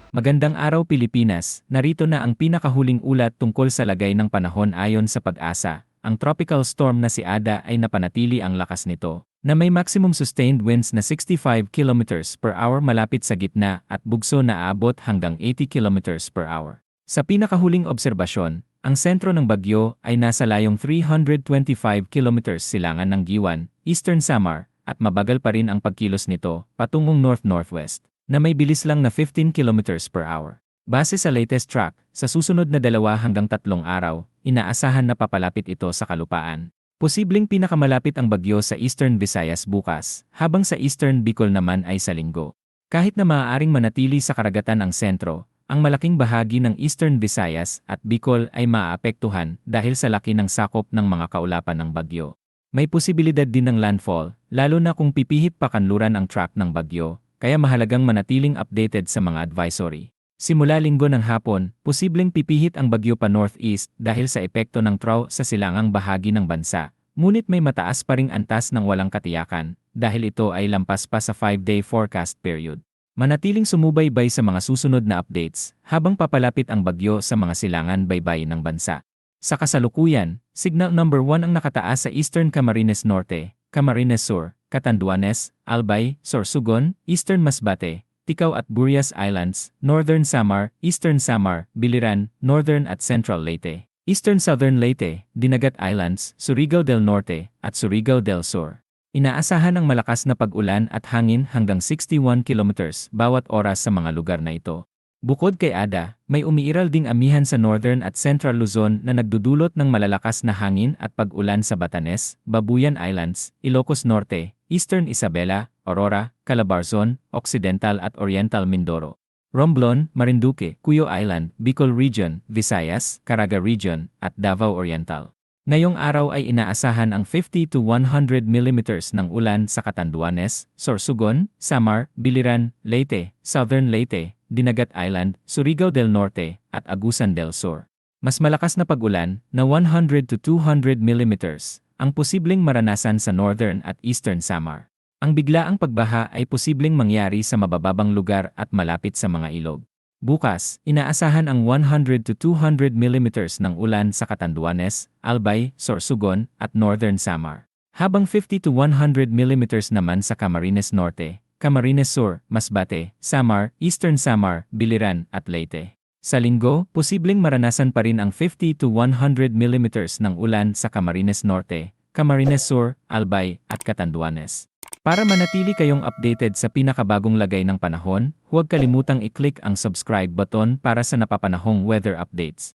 Magandang araw Pilipinas, narito na ang pinakahuling ulat tungkol sa lagay ng panahon ayon sa Pag-asa. Ang tropical storm na si Ada ay napanatili ang lakas nito, na may maximum sustained winds na 65 kilometers per hour malapit sa gitna at bugso na aabot hanggang 80 kilometers per hour. Sa pinakahuling obserbasyon, ang sentro ng bagyo ay nasa layong 325 kilometers silangan ng Giwan, Eastern Samar, at mabagal pa rin ang pagkilos nito patungong north-northwest na may bilis lang na 15 kilometers per hour. Base sa latest track, sa susunod na 2 hanggang 3 araw, inaasahan na papalapit ito sa kalupaan. Posibleng pinakamalapit ang bagyo sa Eastern Visayas bukas, habang sa Eastern Bicol naman ay sa linggo. Kahit na maaaring manatili sa karagatan ang sentro, ang malaking bahagi ng Eastern Visayas at Bicol ay maaapektuhan dahil sa laki ng sakop ng mga kaulapan ng bagyo. May posibilidad din ng landfall, lalo na kung pipihit pa kanluran ang track ng bagyo, kaya mahalagang manatiling updated sa mga advisory. Simula linggo ng hapon, posibleng pipihit ang bagyo pa northeast dahil sa epekto ng trough sa silangang bahagi ng bansa. Ngunit may mataas pa ring antas ng walang katiyakan dahil ito ay lampas pa sa 5-day forecast period. Manatiling sumubaybay sa mga susunod na updates habang papalapit ang bagyo sa mga silangan baybayin ng bansa. Sa kasalukuyan, Signal Number 1 ang nakataas sa Eastern Camarines Norte, Camarines Sur, Catanduanes, Albay, Sorsogon, Eastern Masbate, Ticao at Burias Islands, Northern Samar, Eastern Samar, Biliran, Northern at Central Leyte, Eastern Southern Leyte, Dinagat Islands, Surigao del Norte, at Surigao del Sur. Inaasahan ang malakas na pag-ulan at hangin hanggang 61 kilometers bawat oras sa mga lugar na ito. Bukod kay Ada, may umiiral ding amihan sa Northern at Central Luzon na nagdudulot ng malalakas na hangin at pag-ulan sa Batanes, Babuyan Islands, Ilocos Norte, Eastern Isabela, Aurora, Calabarzon, Occidental at Oriental Mindoro, Romblon, Marinduque, Cuyo Island, Bicol Region, Visayas, Caraga Region, at Davao Oriental. Ngayong araw ay inaasahan ang 50 to 100 millimeters ng ulan sa Catanduanes, Sorsogon, Samar, Biliran, Leyte, Southern Leyte, Dinagat Island, Surigao del Norte, at Agusan del Sur. Mas malakas na pag-ulan na 100 to 200 millimeters ang posibleng maranasan sa Northern at Eastern Samar. Ang biglaang pagbaha ay posibleng mangyari sa mabababang lugar at malapit sa mga ilog. Bukas, inaasahan ang 100 to 200 millimeters ng ulan sa Catanduanes, Albay, Sorsogon, at Northern Samar. Habang 50 to 100 millimeters naman sa Camarines Norte, Camarines Sur, Masbate, Samar, Eastern Samar, Biliran, at Leyte. Sa linggo, posibleng maranasan pa rin ang 50 to 100 millimeters ng ulan sa Camarines Norte, Camarines Sur, Albay, at Catanduanes. Para manatili kayong updated sa pinakabagong lagay ng panahon, huwag kalimutang i-click ang subscribe button para sa napapanahong weather updates.